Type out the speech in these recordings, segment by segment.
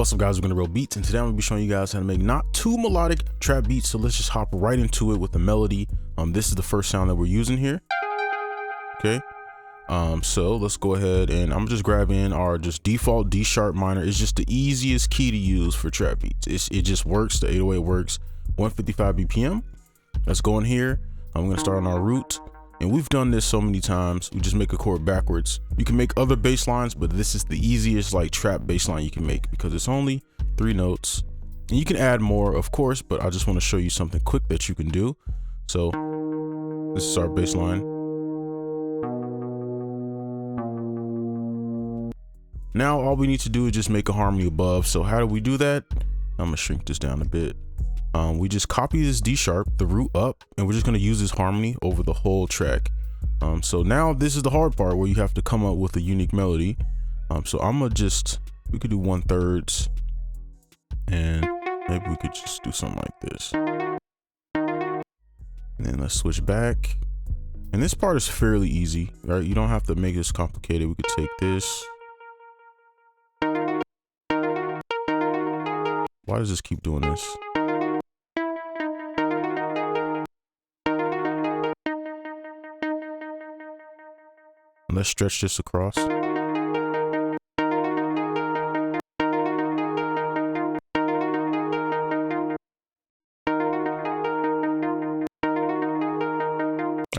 What's up, guys? We're gonna BroBeats, and today I'm gonna be showing you guys how to make not too melodic trap beats. So let's just hop right into it with the melody. This is the first sound that we're using here. Okay. So let's go ahead and I'm just grabbing our default D sharp minor. It's just the easiest key to use for trap beats. It just works. The 808 works. 155 BPM. Let's go in here. I'm gonna start on our root. And we've done this so many times. We just make a chord backwards. You can make other bass lines, but this is the easiest like trap bass line you can make because it's only 3 notes. And you can add more, of course, but I just want to show you something quick that you can do. So this is our bass line. Now all we need to do is just make a harmony above. So how do we do that? I'm gonna shrink this down a bit. We just copy this D sharp, the root up, and we're just gonna use this harmony over the whole track. So now this is the hard part where you have to come up with a unique melody. So I'm gonna we could do 1/3, and maybe we could just do something like this. And then let's switch back. And this part is fairly easy, right? You don't have to make this complicated. We could take this. Why does this keep doing this? Let's stretch this across. I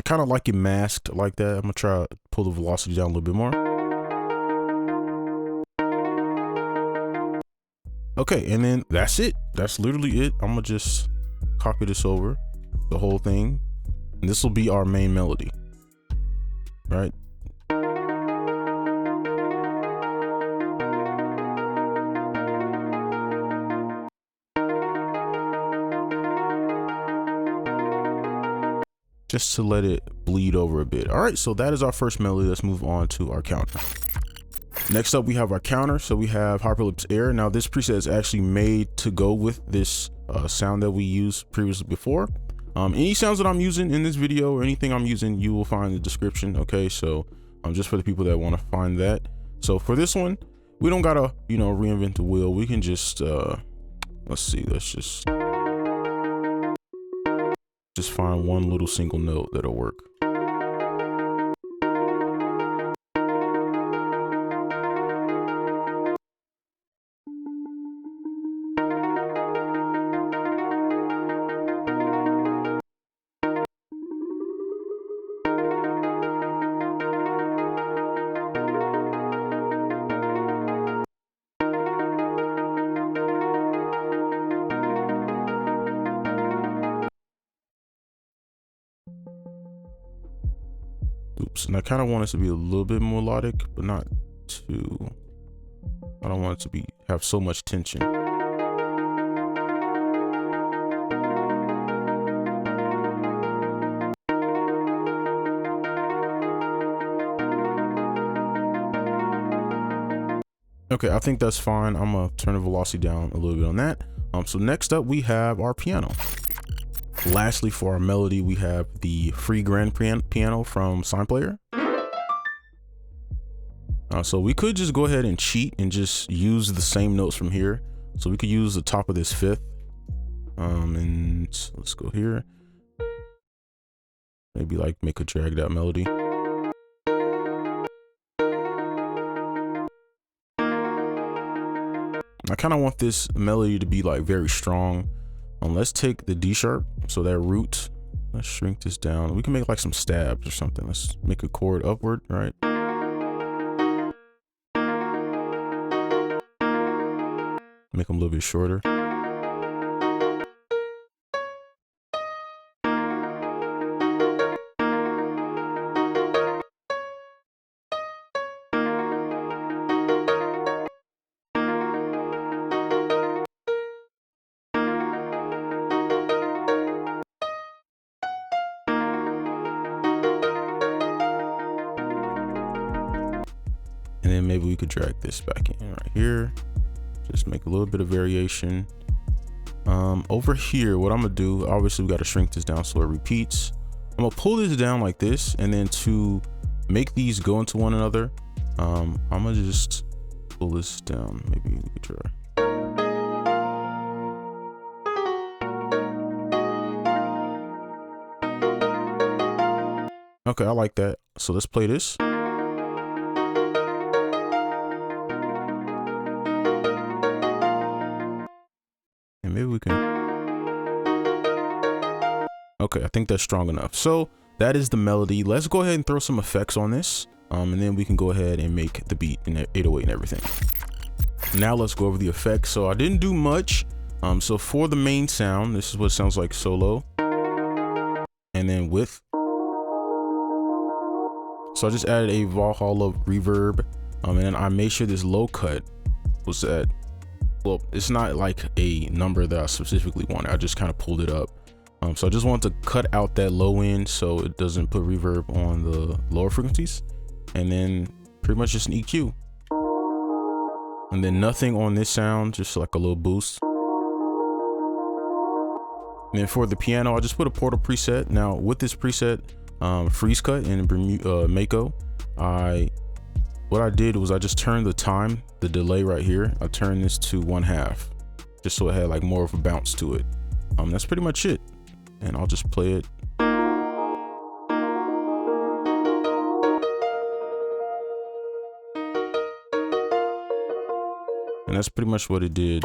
kind of like it masked like that. I'm gonna try to pull the velocity down a little bit more. Okay, and then that's it. That's literally it. I'm gonna just copy this over the whole thing, and this will be our main melody, right? Just to let it bleed over a bit. All right, so that is our first melody. Let's move on to our counter. Next up, we have our counter. So we have 𝗙𝗡𝗣𝗘. Now this preset is actually made to go with this sound that we used previously before. Any sounds that I'm using in this video or anything I'm using, you will find in the description. Okay, so just for the people that want to find that. So for this one, we don't gotta, reinvent the wheel. We can just, let's see, let's just find one little single note that'll work. Oops, and I kind of want it to be a little bit more melodic, but not too. I don't want it to have so much tension. Okay, I think that's fine. I'm gonna turn the velocity down a little bit on that. So next up we have our piano. Lastly, for our melody, we have the free grand piano from SignPlayer. So we could just go ahead and cheat and just use the same notes from here. So we could use the top of this 5th. And let's go here. Maybe like make a dragged out melody. I kind of want this melody to be like very strong. Let's take the D sharp, so that root, let's shrink this down. We can make like some stabs or something. Let's make a chord upward, right? Make them a little bit shorter. And then maybe we could drag this back in right here. Just make a little bit of variation. Over here, what I'm gonna do, obviously we gotta shrink this down so it repeats. I'm gonna pull this down like this, and then to make these go into one another, I'm gonna just pull this down. Maybe we could try. Okay, I like that. So let's play this. And maybe we can. Okay, I think that's strong enough. So that is the melody. Let's go ahead and throw some effects on this. And then we can go ahead and make the beat in 808 and everything. Now let's go over the effects. So I didn't do much. So for the main sound, this is what it sounds like solo. And then with. So I just added a 𝗨𝗚𝗘𝗙𝗙 reverb. And then I made sure this low cut was at, well, it's not like a number that I specifically wanted. I just kind of pulled it up. So I just want to cut out that low end so it doesn't put reverb on the lower frequencies. And then pretty much just an EQ. And then nothing on this sound, just like a little boost. And then for the piano, I just put a Portal preset. Now with this preset, freeze cut in Mako, what I did was I just turned the time, the delay right here. I turned this to 1/2, just so it had like more of a bounce to it. That's pretty much it. And I'll just play it. And that's pretty much what it did.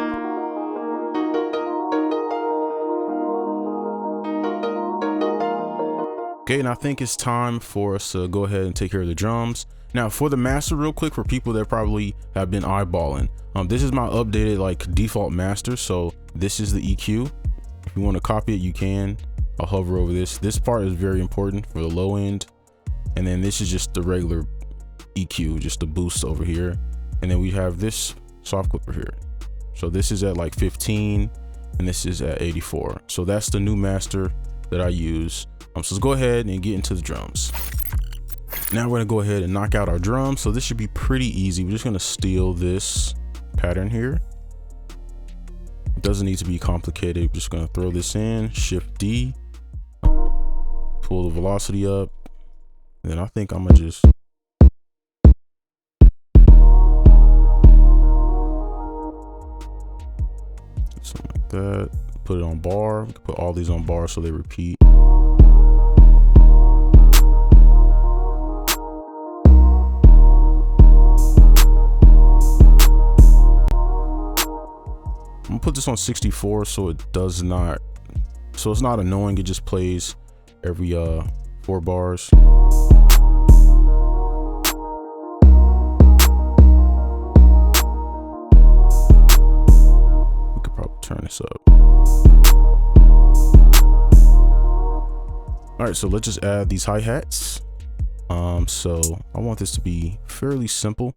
Okay, and I think it's time for us to go ahead and take care of the drums. Now for the master, real quick, for people that probably have been eyeballing, this is my updated like default master. So this is the EQ. If you want to copy it, you can. I'll hover over this. This part is very important for the low end. And then this is just the regular EQ, just the boost over here. And then we have this soft clipper here. So this is at like 15 and this is at 84. So that's the new master that I use. So let's go ahead and get into the drums. Now we're gonna go ahead and knock out our drums. So this should be pretty easy. We're just gonna steal this pattern here. It doesn't need to be complicated. We're just gonna throw this in, Shift D, pull the velocity up. And then I think I'm gonna just something like that. Put it on bar. We can put all these on bar so they repeat. I'm gonna put this on 64 so it does not, so it's not annoying. It just plays every 4 bars. We could probably turn this up. All right, so let's just add these hi-hats. So I want this to be fairly simple.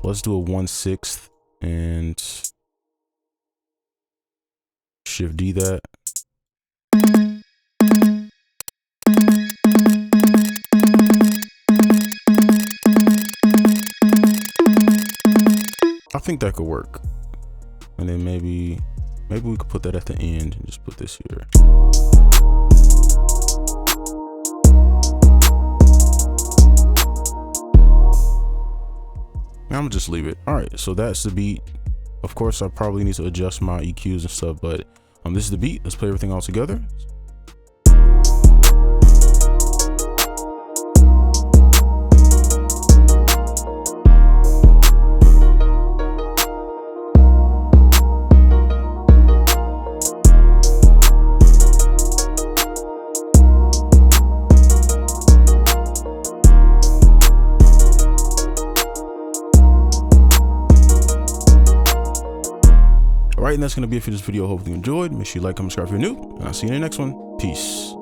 Let's do a 1/6 and Shift D that. I think that could work. And then maybe we could put that at the end and just put this here. I'm gonna just leave it. All right, so that's the beat. Of course, I probably need to adjust my EQs and stuff, but this is the beat. Let's play everything all together. Alright, and that's going to be it for this video. Hopefully you enjoyed. Make sure you like, comment, subscribe if you're new, and I'll see you in the next one. Peace.